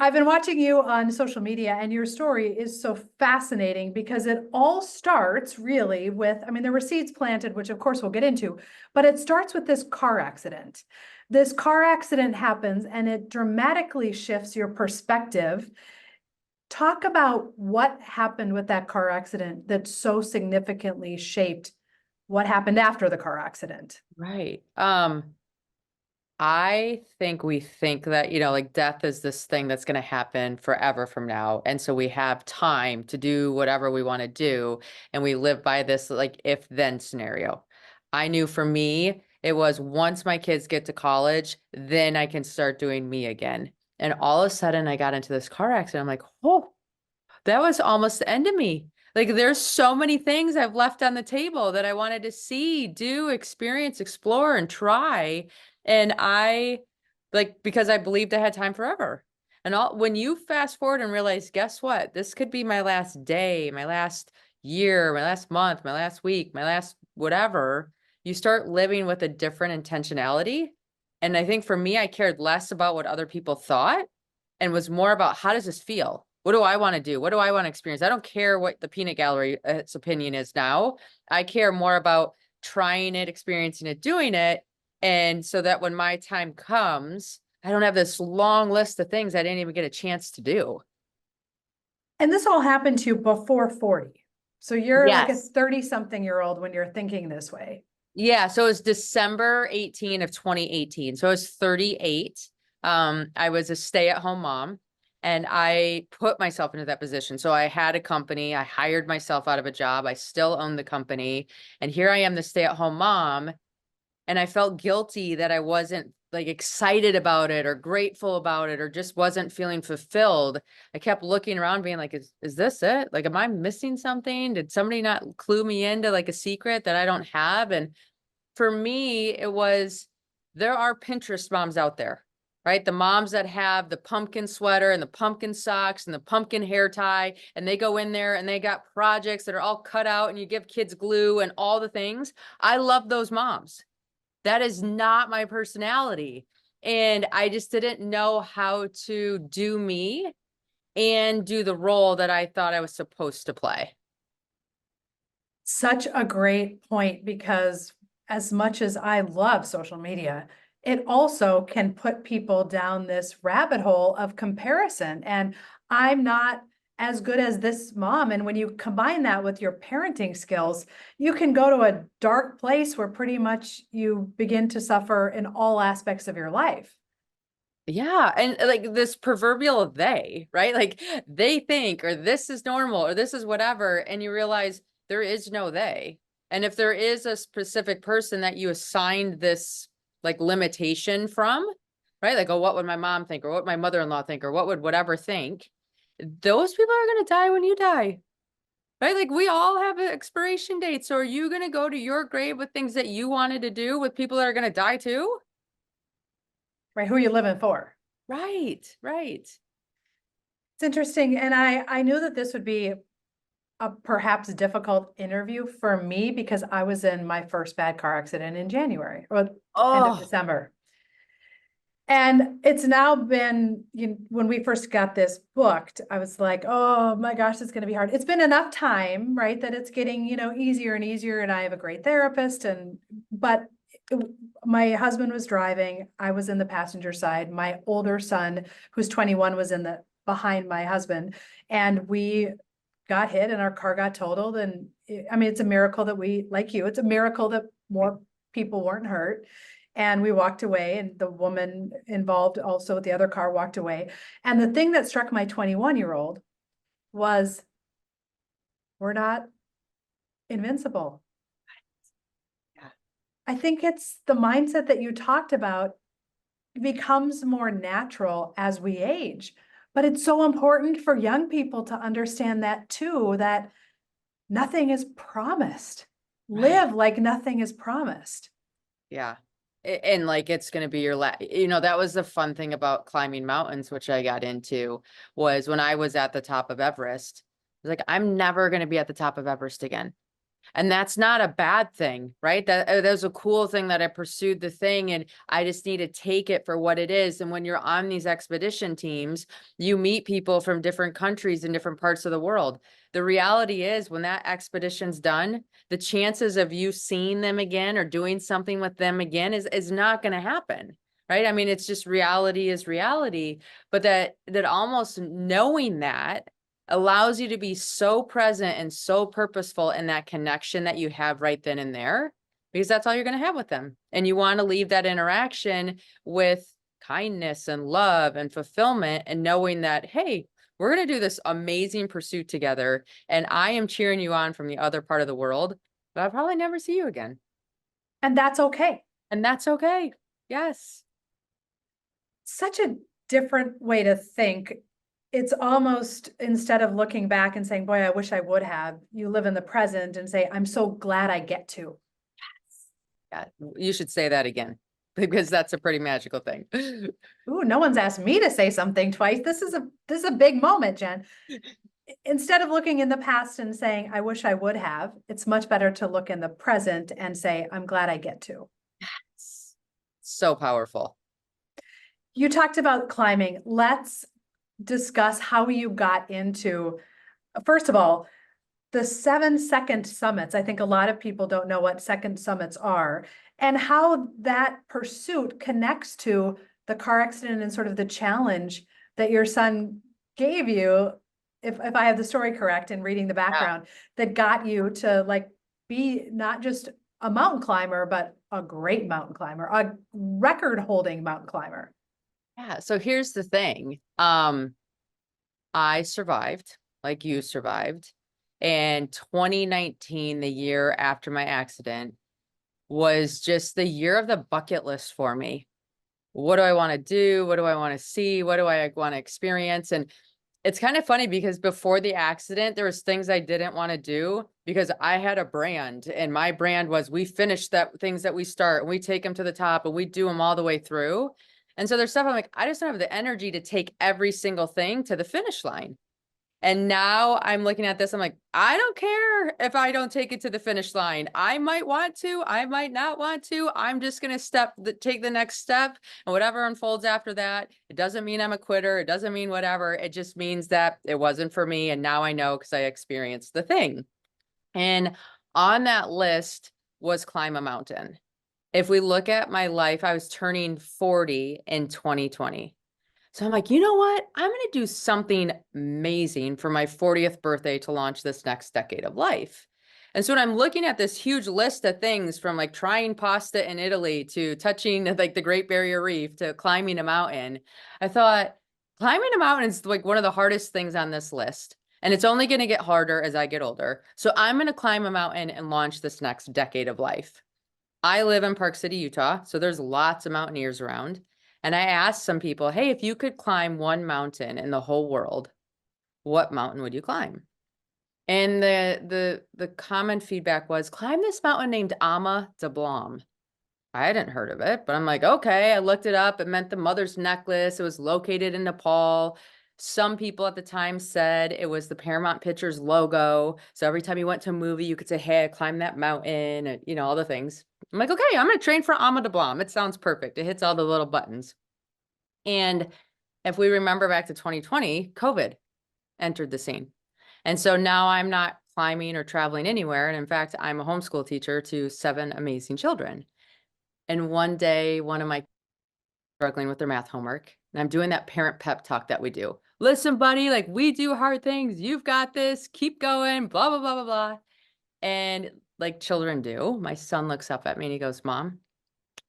I've been watching you on social media, and your story is so fascinating because it all starts really with, I mean, there were seeds planted, which of course we'll get into, but it starts with this car accident. This car accident happens and it dramatically shifts your perspective. Talk about what happened with that car accident that so significantly shaped what happened after the car accident. Right. I think we think that, like death is this thing that's going to happen forever from now. And so we have time to do whatever we want to do. And we live by this like if then scenario. I knew for me, it was once my kids get to college, then I can start doing me again. And all of a sudden I got into this car accident. I'm like, oh, that was almost the end of me. Like there's so many things I've left on the table that I wanted to see, do, experience, explore, and try. And I like because I believed I had time forever. And all when you fast forward and realize, guess what? This could be my last day, my last year, my last month, my last week, my last whatever. You start living with a different intentionality. And I think for me, I cared less about what other people thought and was more about how does this feel? What do I want to do? What do I want to experience? I don't care what the peanut gallery's opinion is now. I care more about trying it, experiencing it, doing it. And so that when my time comes, I don't have this long list of things I didn't even get a chance to do. And this all happened to you before 40. So you're like a Yes. 30-something-year-old when you're thinking this way. Yeah. So it was December 18 of 2018. So I was 38. I was a stay-at-home mom. And I put myself into that position. So I had a company, I hired myself out of a job, I still own the company. And here I am, the stay-at-home mom. And I felt guilty that I wasn't like excited about it or grateful about it or just wasn't feeling fulfilled. I kept looking around being like, is this it? Like, am I missing something? Did somebody not clue me into like a secret that I don't have? And for me, it was, there are Pinterest moms out there, right? The moms that have the pumpkin sweater and the pumpkin socks and the pumpkin hair tie, and they go in there and they got projects that are all cut out and you give kids glue and all the things. I love those moms. That is not my personality. And I just didn't know how to do me and do the role that I thought I was supposed to play. Such a great point, because as much as I love social media, it also can put people down this rabbit hole of comparison. And I'm not as good as this mom. And when you combine that with your parenting skills, you can go to a dark place where pretty much you begin to suffer in all aspects of your life. Yeah. And like this proverbial they, right? Like they think, or this is normal, or this is whatever. And you realize there is no they. And if there is a specific person that you assigned this like limitation from, right? Like, oh, what would my mom think? Or what would my mother-in-law think? Or what would whatever think? Those people are going to die when you die, right? Like we all have an expiration date. So are you going to go to your grave with things that you wanted to do with people that are going to die too? Right? Who are you living for? Right, right. It's interesting. And I knew that this would be a perhaps difficult interview for me because I was in my first bad car accident in January or end of Oh, December. And it's now been, when we first got this booked, I was like, oh my gosh, it's going to be hard. It's been enough time, right, that it's getting, easier and easier. And I have a great therapist. But my husband was driving. I was in the passenger side. My older son, who's 21, was in the behind my husband. And we got hit and our car got totaled. And I mean, it's a miracle that it's a miracle that more people weren't hurt. And we walked away, and the woman involved also with the other car walked away. And the thing that struck my 21-year-old was, we're not invincible. yeah. I think it's the mindset that you talked about becomes more natural as we age. But it's so important for young people to understand that too, that nothing is promised. Right. Live like nothing is promised. Yeah. And like it's going to be your that was the fun thing about climbing mountains, which I got into, was when I was at the top of Everest. I was like, I'm never going to be at the top of Everest again. And that's not a bad thing, right? That was a cool thing that I pursued the thing and I just need to take it for what it is. And when you're on these expedition teams, you meet people from different countries and different parts of the world. The reality is when that expedition's done, the chances of you seeing them again or doing something with them again is not going to happen. Right. I mean, it's just reality is reality, but that almost knowing that allows you to be so present and so purposeful in that connection that you have right then and there, because that's all you're going to have with them. And you want to leave that interaction with kindness and love and fulfillment and knowing that, hey, we're going to do this amazing pursuit together. And I am cheering you on from the other part of the world, but I'll probably never see you again. And that's okay. And that's okay. Yes. Such a different way to think. It's almost, instead of looking back and saying, boy, I wish I would have, you live in the present and say, I'm so glad I get to. Yeah, you should say that again because that's a pretty magical thing. Ooh, no one's asked me to say something twice. This is a big moment, Jen. Instead of looking in the past and saying, I wish I would have, it's much better to look in the present and say, I'm glad I get to. So powerful. You talked about climbing. Let's discuss how you got into, first of all, the 7-second summits. I think a lot of people don't know what second summits are and how that pursuit connects to the car accident and sort of the challenge that your son gave you, if I have the story correct in reading the background, that got you to like be not just a mountain climber, but a great mountain climber, a record holding mountain climber. Yeah. So here's the thing. I survived like you survived. And 2019, the year after my accident, was just the year of the bucket list for me. What do I want to do? What do I want to see? What do I want to experience? And it's kind of funny because before the accident, there was things I didn't want to do because I had a brand and my brand was we finish that things that we start and we take them to the top and we do them all the way through. And so there's stuff I'm like, I just don't have the energy to take every single thing to the finish line. And now I'm looking at this, I'm like, I don't care if I don't take it to the finish line. I might want to, I might not want to. I'm just going to take the next step and whatever unfolds after that. It doesn't mean I'm a quitter. It doesn't mean whatever. It just means that it wasn't for me. And now I know because I experienced the thing. And on that list was climb a mountain. If we look at my life, I was turning 40 in 2020. So I'm like, you know what? I'm going to do something amazing for my 40th birthday to launch this next decade of life. And so when I'm looking at this huge list of things from like trying pasta in Italy to touching like the Great Barrier Reef to climbing a mountain, I thought climbing a mountain is like one of the hardest things on this list. And it's only going to get harder as I get older. So I'm going to climb a mountain and launch this next decade of life. I live in Park City, Utah. So there's lots of mountaineers around. And I asked some people, hey, if you could climb one mountain in the whole world, what mountain would you climb? And the common feedback was climb this mountain named Ama de Blanc. I hadn't heard of it, but I'm like, okay, I looked it up. It meant the mother's necklace. It was located in Nepal. Some people at the time said it was the Paramount Pictures logo. So every time you went to a movie, you could say, hey, I climbed that mountain and, you know, all the things. I'm like, okay, I'm going to train for Ama de Blanc. It sounds perfect. It hits all the little buttons. And if we remember back to 2020, COVID entered the scene. And so now I'm not climbing or traveling anywhere. And in fact, I'm a homeschool teacher to 7 amazing children. And one day, one of my struggling with their math homework, and I'm doing that parent pep talk that we do. Listen, buddy, like we do hard things. You've got this. Keep going, blah, blah, blah, blah, blah. And like children do, my son looks up at me and he goes, Mom,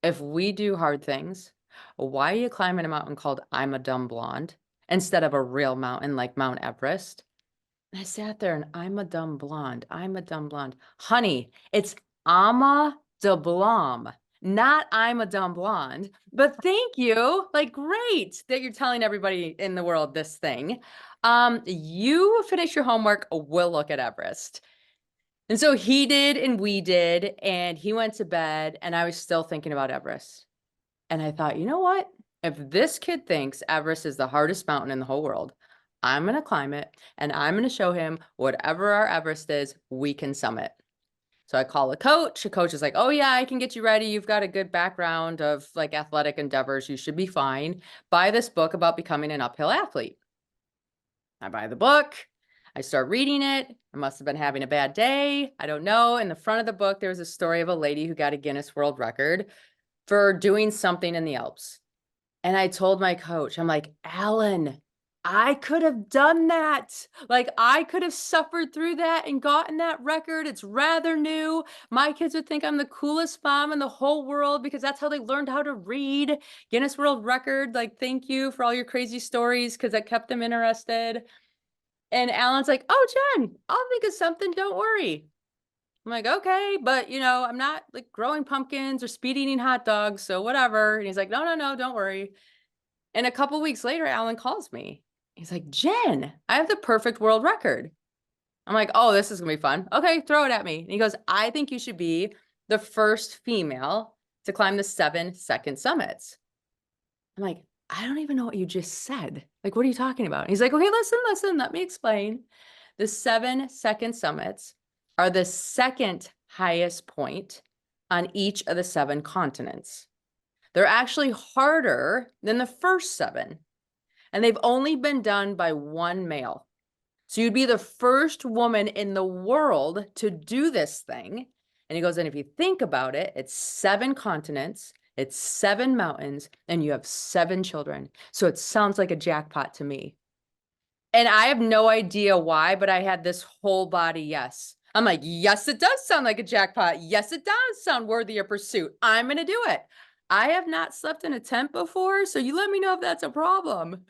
if we do hard things, why are you climbing a mountain called I'm a Dumb Blonde instead of a real mountain like Mount Everest? And I sat there and I'm a dumb blonde. I'm a dumb blonde. Honey, it's Ama de Blanc, not I'm a dumb blonde. But thank you. Like, great that you're telling everybody in the world this thing. You finish your homework, we'll look at Everest. And so he did and we did, and he went to bed and I was still thinking about Everest. And I thought, you know what? If this kid thinks Everest is the hardest mountain in the whole world, I'm going to climb it and I'm going to show him whatever our Everest is, we can summit. So I call a coach. The coach is like, oh yeah, I can get you ready. You've got a good background of like athletic endeavors. You should be fine. Buy this book about becoming an uphill athlete. I buy the book. I start reading it. I must have been having a bad day. I don't know. In the front of the book, there was a story of a lady who got a Guinness World Record for doing something in the Alps. And I told my coach, I'm like, Alan, I could have done that. Like, I could have suffered through that and gotten that record. It's rather new. My kids would think I'm the coolest mom in the whole world because that's how they learned how to read. Guinness World Record. Like, thank you for all your crazy stories because that kept them interested. And Alan's like, oh, Jen, I'll think of something. Don't worry. I'm like, okay, but I'm not like growing pumpkins or speed eating hot dogs, so whatever. And he's like, no, no, no, don't worry. And a couple weeks later, Alan calls me. He's like, Jen, I have the perfect world record. I'm like, oh, this is gonna be fun. Okay, throw it at me. And he goes, I think you should be the first female to climb the 7-second summits. I'm like, I don't even know what you just said. Like, what are you talking about? And he's like, okay, listen, let me explain. The 7-second summits are the second highest point on each of the 7 continents. They're actually harder than the first 7, and they've only been done by one male. So you'd be the first woman in the world to do this thing. And he goes, and if you think about it, it's 7 continents, it's 7 mountains, and you have 7 children. So it sounds like a jackpot to me. And I have no idea why, but I had this whole body yes. I'm like, yes, it does sound like a jackpot. Yes, it does sound worthy of pursuit. I'm going to do it. I have not slept in a tent before, so you let me know if that's a problem.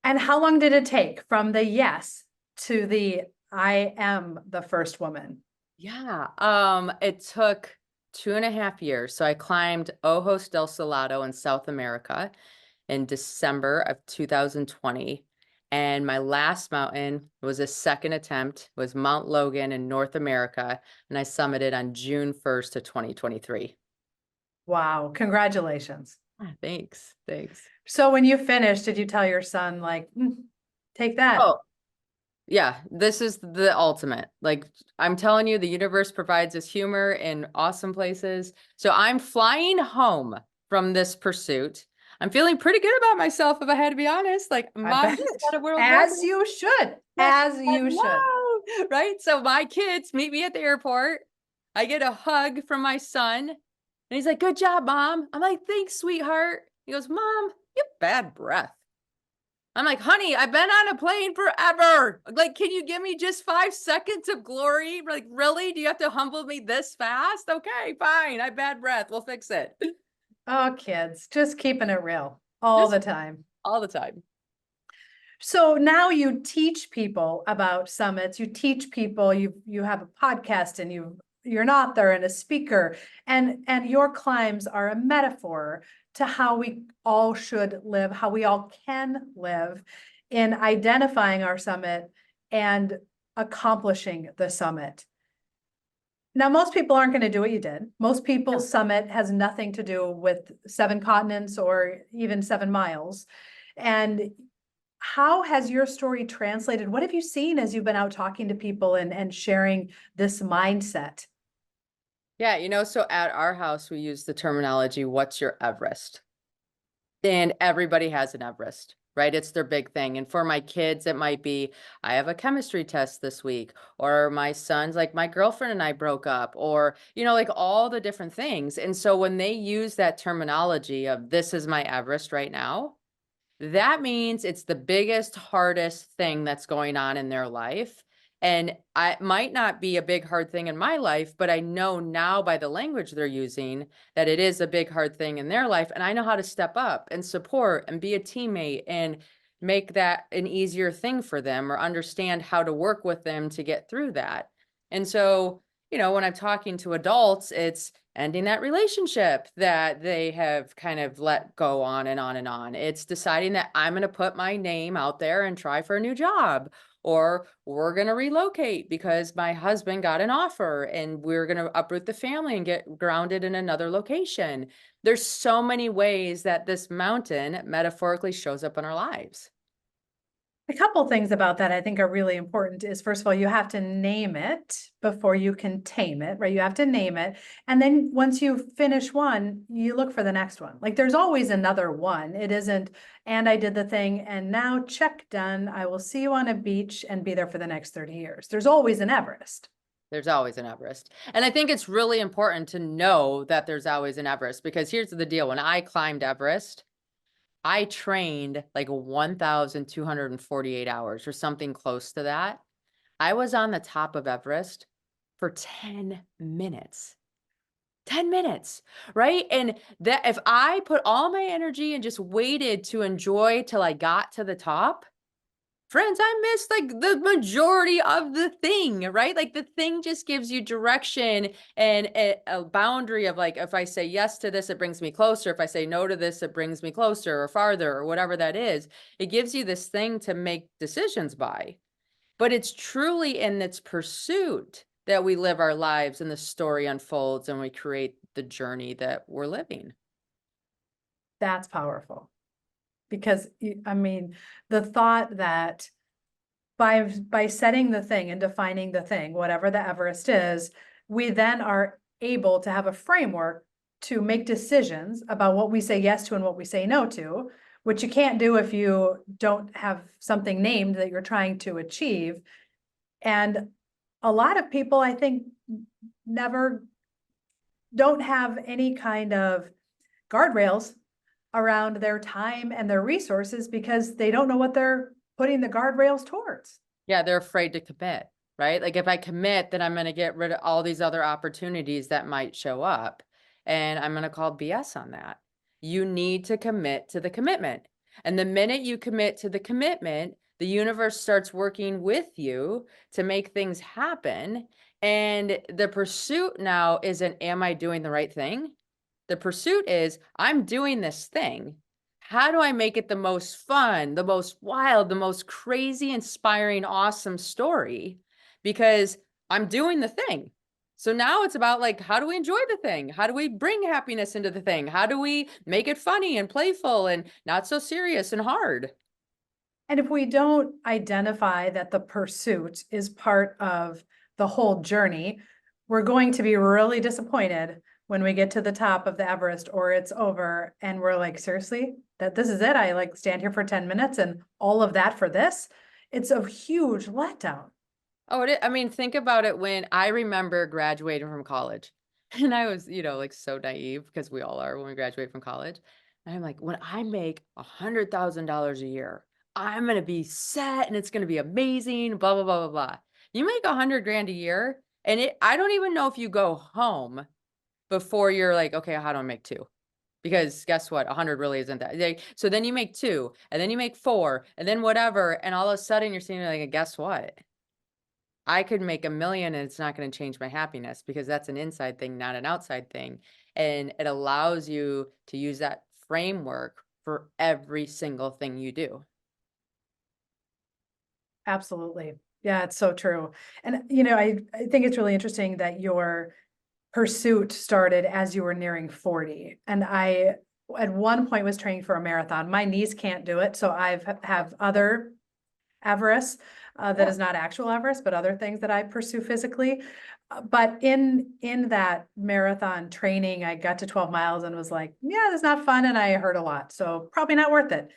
And how long did it take from the yes to the I am the first woman? Yeah, it took 2.5 years. So I climbed Ojos del Salado in South America in December of 2020. And my last mountain was a second attempt, was Mount Logan in North America. And I summited on June 1st of 2023. Wow, congratulations. Thanks. So when you finished, did you tell your son, like, take that? Oh, yeah, this is the ultimate. Like, I'm telling you, the universe provides us humor in awesome places. So I'm flying home from this pursuit. I'm feeling pretty good about myself, if I had to be honest. Like, I mom bet. just got a world record. As you should, as you should. Right? So my kids meet me at the airport. I get a hug from my son, and he's like, good job, mom. I'm like, thanks, sweetheart. He goes, mom, you have bad breath. I'm like, honey, I've been on a plane forever. Like, can you give me just 5 seconds of glory? Like, really? Do you have to humble me this fast? Okay, fine. I have bad breath. We'll fix it. Oh, kids, just keeping it real all the time. All the time. So now you teach people about summits. You teach people. You have a podcast, and you're an author and a speaker, and your climbs are a metaphor to how we all should live, how we all can live in identifying our summit and accomplishing the summit. Now, most people aren't going to do what you did. Most people's summit has nothing to do with 7 continents or even 7 miles. And how has your story translated? What have you seen as you've been out talking to people and sharing this mindset? Yeah, so at our house, we use the terminology, what's your Everest? And everybody has an Everest, right? It's their big thing. And for my kids, it might be, I have a chemistry test this week, or my son's like, my girlfriend and I broke up, or, like all the different things. And so when they use that terminology of this is my Everest right now, that means it's the biggest, hardest thing that's going on in their life. And I might not be a big, hard thing in my life, but I know now by the language they're using that it is a big, hard thing in their life. And I know how to step up and support and be a teammate and make that an easier thing for them, or understand how to work with them to get through that. And so, when I'm talking to adults, it's ending that relationship that they have kind of let go on and on and on. It's deciding that I'm going to put my name out there and try for a new job, or we're going to relocate because my husband got an offer and we're going to uproot the family and get grounded in another location. There's so many ways that this mountain metaphorically shows up in our lives. A couple things about that I think are really important is, first of all, you have to name it before you can tame it, right? You have to name it. And then once you finish one, you look for the next one. Like there's always another one. It isn't, and I did the thing and now check done. I will see you on a beach and be there for the next 30 years. There's always an Everest. There's always an Everest. And I think it's really important to know that there's always an Everest, because here's the deal. When I climbed Everest, I trained like 1,248 hours or something close to that. I was on the top of Everest for 10 minutes. 10 minutes, right? And that if I put all my energy and just waited to enjoy till I got to the top, friends, I missed like the majority of the thing, right? Like the thing just gives you direction and a boundary of like, if I say yes to this, it brings me closer. If I say no to this, it brings me closer or farther or whatever that is. It gives you this thing to make decisions by. But it's truly in its pursuit that we live our lives and the story unfolds and we create the journey that we're living. That's powerful. Because I mean, the thought that by setting the thing and defining the thing, whatever the Everest is, we then are able to have a framework to make decisions about what we say yes to and what we say no to, which you can't do if you don't have something named that you're trying to achieve. And a lot of people, I think, never don't have any kind of guardrails around their time and their resources because they don't know what they're putting the guardrails towards. Yeah, they're afraid to commit, right? Like if I commit, then I'm going to get rid of all these other opportunities that might show up. And I'm going to call BS on that. You need to commit to the commitment. And the minute you commit to the commitment, the universe starts working with you to make things happen. And the pursuit now isn't, am I doing the right thing? The pursuit is, I'm doing this thing. How do I make it the most fun, the most wild, the most crazy, inspiring, awesome story? Because I'm doing the thing. So now it's about like, how do we enjoy the thing? How do we bring happiness into the thing? How do we make it funny and playful and not so serious and hard? And if we don't identify that the pursuit is part of the whole journey, we're going to be really disappointed when we get to the top of the Everest or it's over and we're like, seriously, that this is it? I like stand here for 10 minutes and all of that for this? It's a huge letdown. Oh, I mean, think about it. When I remember graduating from college and I was, like so naive because we all are when we graduate from college. And I'm like, when I make $100,000 a year, I'm going to be set and it's going to be amazing, blah, blah, blah, blah, blah. You make 100 grand a year and I don't even know if you go home before you're like, okay, how do I make two? Because guess what? 100 really isn't that. So then you make two and then you make four and then whatever. And all of a sudden you're sitting there like, guess what? I could make $1 million and it's not going to change my happiness because that's an inside thing, not an outside thing. And it allows you to use that framework for every single thing you do. Absolutely. Yeah, it's so true. And, I think it's really interesting that your pursuit started as you were nearing 40. And I, at one point, was training for a marathon. My knees can't do it. So have other Everest, that is not actual Everest, but other things that I pursue physically. But in that marathon training, I got to 12 miles and was like, yeah, that's not fun. And I hurt a lot. So probably not worth it.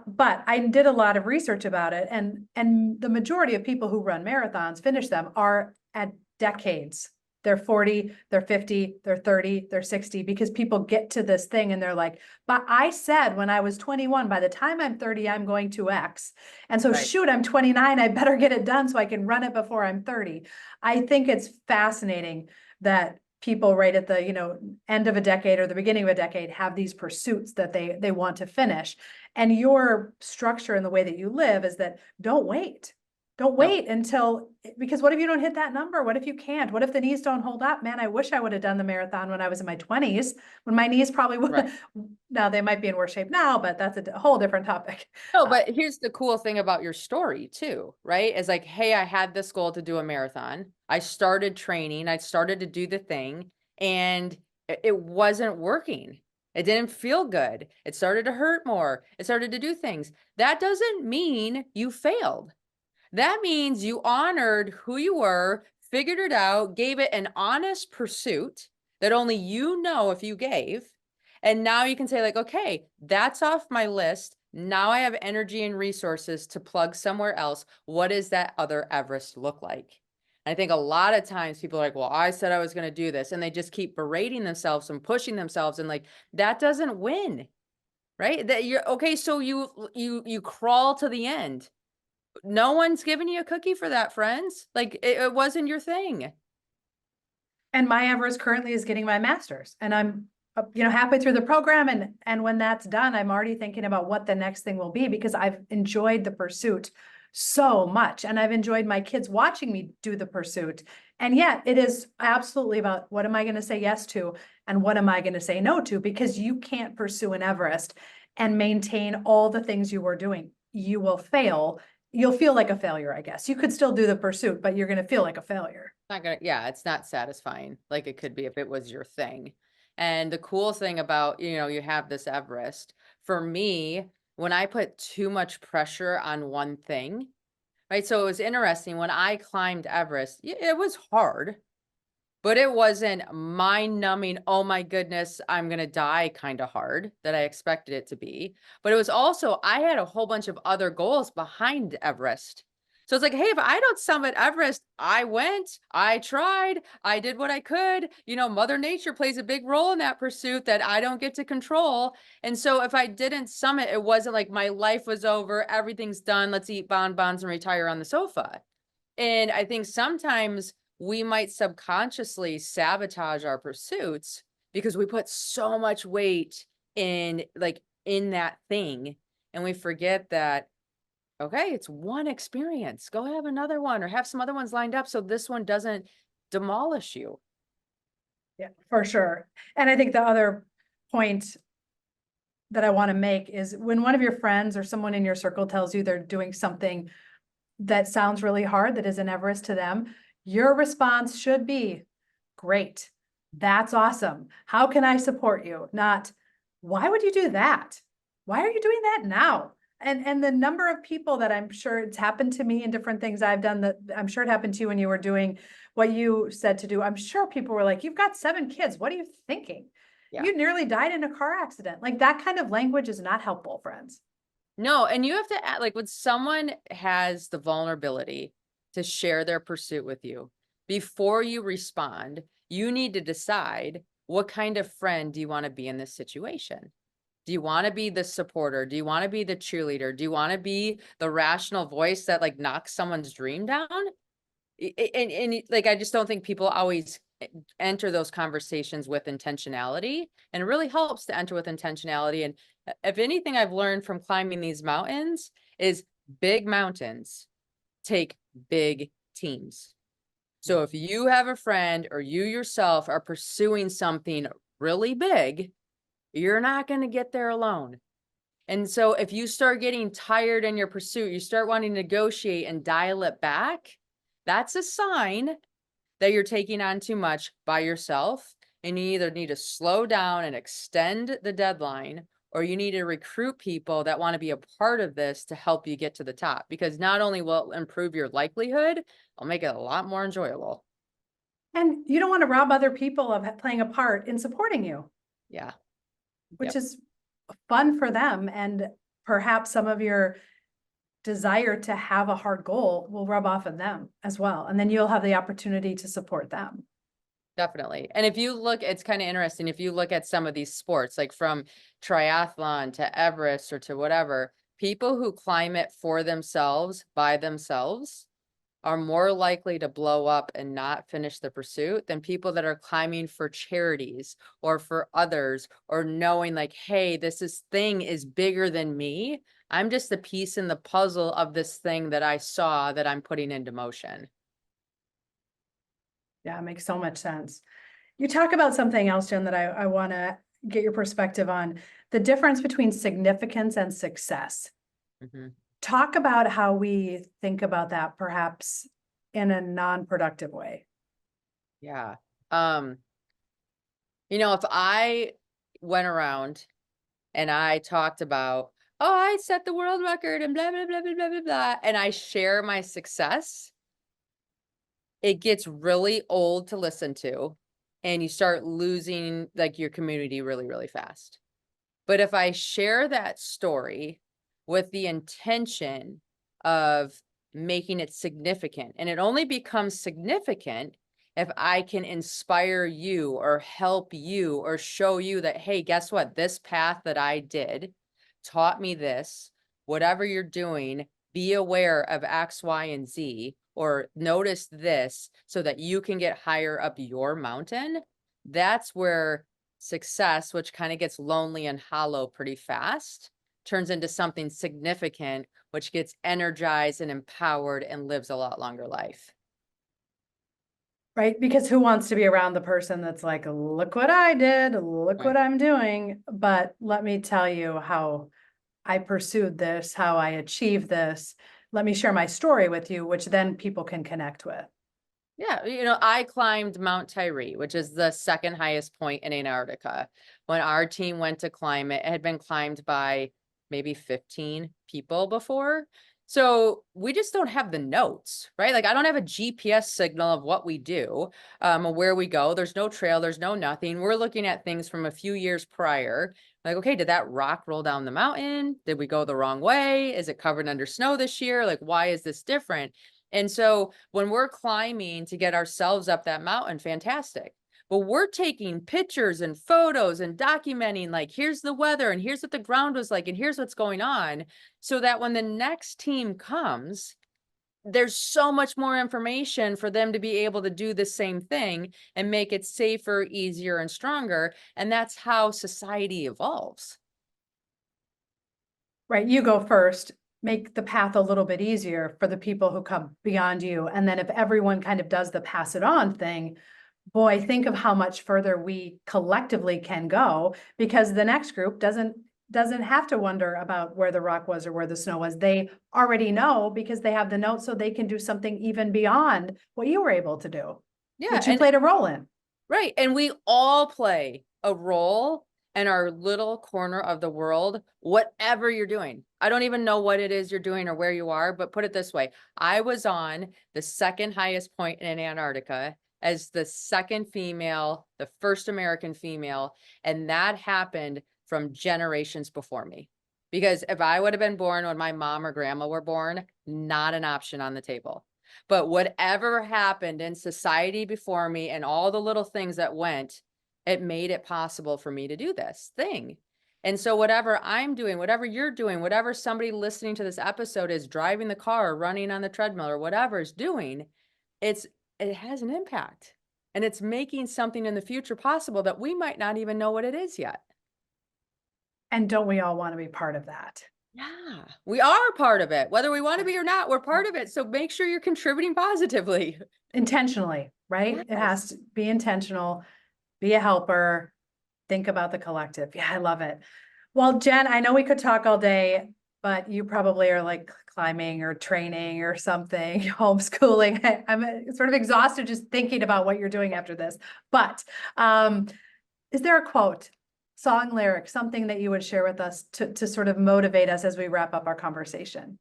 But I did a lot of research about it. And the majority of people who run marathons, finish them, are at decades. They're 40, they're 50, they're 30, they're 60, because people get to this thing and they're like, but I said when I was 21, by the time I'm 30, I'm going to X. And so Right. shoot, I'm 29, I better get it done so I can run it before I'm 30. I think it's fascinating that people right at the, end of a decade or the beginning of a decade have these pursuits that they want to finish. And your structure and the way that you live is that don't wait. Don't No. wait until, because what if you don't hit that number? What if you can't? What if the knees don't hold up? Man, I wish I would have done the marathon when I was in my 20s, when my knees probably would. Right. Now they might be in worse shape now, but that's a whole different topic. No, but here's the cool thing about your story too, right? Is like, hey, I had this goal to do a marathon. I started training. I started to do the thing and it wasn't working. It didn't feel good. It started to hurt more. It started to do things. That doesn't mean you failed. That means you honored who you were, figured it out, gave it an honest pursuit that only you know if you gave. And now you can say like, okay, that's off my list. Now I have energy and resources to plug somewhere else. What does that other Everest look like? I think a lot of times people are like, well, I said I was going to do this. And they just keep berating themselves and pushing themselves. And like, that doesn't win, right? That you're okay. So you crawl to the end. No one's giving you a cookie for that, friends. Like it wasn't your thing. And my Everest currently is getting my master's, and I'm, halfway through the program. And when that's done, I'm already thinking about what the next thing will be, because I've enjoyed the pursuit so much. And I've enjoyed my kids watching me do the pursuit. And yet it is absolutely about, what am I going to say yes to? And what am I going to say no to? Because you can't pursue an Everest and maintain all the things you were doing. You will fail. You'll feel like a failure, I guess. You could still do the pursuit, but you're going to feel like a failure. Not gonna, yeah, it's not satisfying like it could be if it was your thing. And the cool thing about, you have this Everest. For me, when I put too much pressure on one thing, right? So it was interesting when I climbed Everest, it was hard, but it wasn't mind-numbing, oh my goodness, I'm gonna die kind of hard that I expected it to be. But it was also, I had a whole bunch of other goals behind Everest. So it's like, hey, if I don't summit Everest, I went, I tried, I did what I could. Mother Nature plays a big role in that pursuit that I don't get to control. And so if I didn't summit, it wasn't like my life was over, everything's done, let's eat bonbons and retire on the sofa. And I think sometimes we might subconsciously sabotage our pursuits because we put so much weight in that thing, and we forget that, okay, it's one experience. Go have another one or have some other ones lined up so this one doesn't demolish you. Yeah, for sure. And I think the other point that I want to make is, when one of your friends or someone in your circle tells you they're doing something that sounds really hard, that is an Everest to them, your response should be, great, that's awesome. How can I support you? Not, why would you do that? Why are you doing that now? And the number of people that, I'm sure it's happened to me in different things I've done, that I'm sure it happened to you when you were doing what you said to do. I'm sure people were like, you've got 7 kids. What are you thinking? Yeah. You nearly died in a car accident. Like, that kind of language is not helpful, friends. No, and you have to act like, when someone has the vulnerability to share their pursuit with you, before you respond, you need to decide, what kind of friend do you want to be in this situation? Do you want to be the supporter? Do you want to be the cheerleader? Do you want to be the rational voice that like knocks someone's dream down? And like, I just don't think people always enter those conversations with intentionality, and it really helps to enter with intentionality. And if anything I've learned from climbing these mountains is, big mountains take big teams. So if you have a friend or you yourself are pursuing something really big, you're not going to get there alone. And so if you start getting tired in your pursuit, you start wanting to negotiate and dial it back, that's a sign that you're taking on too much by yourself. And you either need to slow down and extend the deadline, or you need to recruit people that want to be a part of this to help you get to the top. Because not only will it improve your likelihood, it'll make it a lot more enjoyable. And you don't want to rob other people of playing a part in supporting you. Yeah. Which Yep. is fun for them. And perhaps some of your desire to have a hard goal will rub off on them as well. And then you'll have the opportunity to support them. Definitely. And if you look, it's kind of interesting. If you look at some of these sports, like from triathlon to Everest or to whatever, people who climb it for themselves, by themselves, are more likely to blow up and not finish the pursuit than people that are climbing for charities or for others, or knowing like, hey, thing is bigger than me. I'm just a piece in the puzzle of this thing that I saw that I'm putting into motion. Yeah, it makes so much sense. You talk about something else, Jen, that I want to get your perspective on, the difference between significance and success. Mm-hmm. Talk about how we think about that, perhaps in a non-productive way. Yeah. If I went around and I talked about, oh, I set the world record and blah, blah, blah, blah, blah, blah, blah, and I share my success, it gets really old to listen to, and you start losing like your community really, really fast. But if I share that story with the intention of making it significant, and it only becomes significant if I can inspire you or help you or show you that, hey, guess what? This path that I did taught me this. Whatever you're doing, be aware of X, Y, and Z, or notice this so that you can get higher up your mountain. That's where success, which kind of gets lonely and hollow pretty fast, turns into something significant, which gets energized and empowered and lives a lot longer life. Right? Because who wants to be around the person that's like, look what I did, look what I'm doing. But let me tell you how I pursued this, how I achieved this. Let me share my story with you, which then people can connect with. Yeah, I climbed Mount Tyree, which is the second highest point in Antarctica. When our team went to climb it, it had been climbed by maybe 15 people before. So we just don't have the notes, right? Like I don't have a GPS signal of what we do, where we go. There's no trail, there's no nothing. We're looking at things from a few years prior. Like, okay, did that rock roll down the mountain? Did we go the wrong way? Is it covered under snow this year? Like, why is this different? And so when we're climbing to get ourselves up that mountain, fantastic. But we're taking pictures and photos and documenting, like, here's the weather and here's what the ground was like and here's what's going on, so that when the next team comes, there's so much more information for them to be able to do the same thing and make it safer, easier, and stronger. And that's how society evolves. Right? You go first, make the path a little bit easier for the people who come beyond you. And then if everyone kind of does the pass it on thing, boy, think of how much further we collectively can go, because the next group doesn't have to wonder about where the rock was or where the snow was. They already know because they have the notes, so they can do something even beyond what you were able to do, Yeah. which you And played a role in. right. And we all play a role in our little corner of the world, whatever you're doing. I don't even know what it is you're doing or where you are, but put it this way. I was on the second highest point in Antarctica as the second female, the first American female, and that happened from generations before me. Because if I would have been born when my mom or grandma were born, not an option on the table. But whatever happened in society before me and all the little things that went, it made it possible for me to do this thing. And so whatever I'm doing, whatever you're doing, whatever somebody listening to this episode is driving the car, or running on the treadmill, or whatever is doing, it has an impact. And it's making something in the future possible that we might not even know what it is yet. And don't we all want to be part of that? Yeah, we are part of it. Whether we want to be or not, we're part of it. So make sure you're contributing positively. Intentionally, right? It has to be intentional, be a helper, think about the collective. Yeah, I love it. Well, Jen, I know we could talk all day, but you probably are like climbing or training or something, homeschooling. I'm sort of exhausted just thinking about what you're doing after this. But is there a quote, song lyric, something that you would share with us to sort of motivate us as we wrap up our conversation?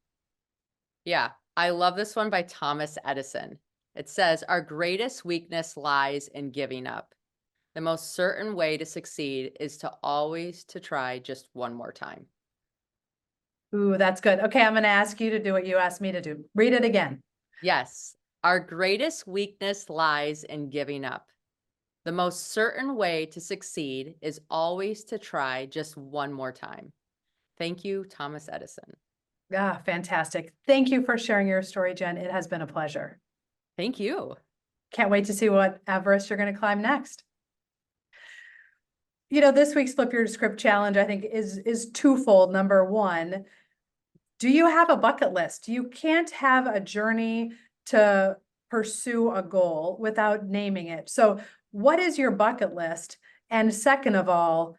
Yeah, I love this one by Thomas Edison. It says, our greatest weakness lies in giving up. The most certain way to succeed is to always to try just one more time. Ooh, that's good. Okay, I'm going to ask you to do what you asked me to do. Read it again. Yes, our greatest weakness lies in giving up. The most certain way to succeed is always to try just one more time. Thank you, Thomas Edison. Ah, fantastic. Thank you for sharing your story, Jen. It has been a pleasure. Thank you. Can't wait to see what Everest you're going to climb next. You know, this week's Flip Your Script challenge, I think, is twofold. Number one, do you have a bucket list? You can't have a journey to pursue a goal without naming it. So what is your bucket list? And second of all,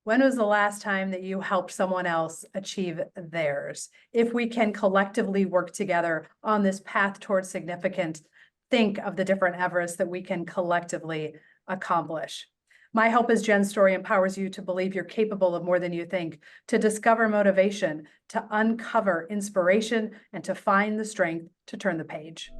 when was the last time that you helped someone else achieve theirs? If we can collectively work together on this path towards significance, think of the different Everests that we can collectively accomplish. My hope is Jenn's story empowers you to believe you're capable of more than you think, to discover motivation, to uncover inspiration, and to find the strength to turn the page.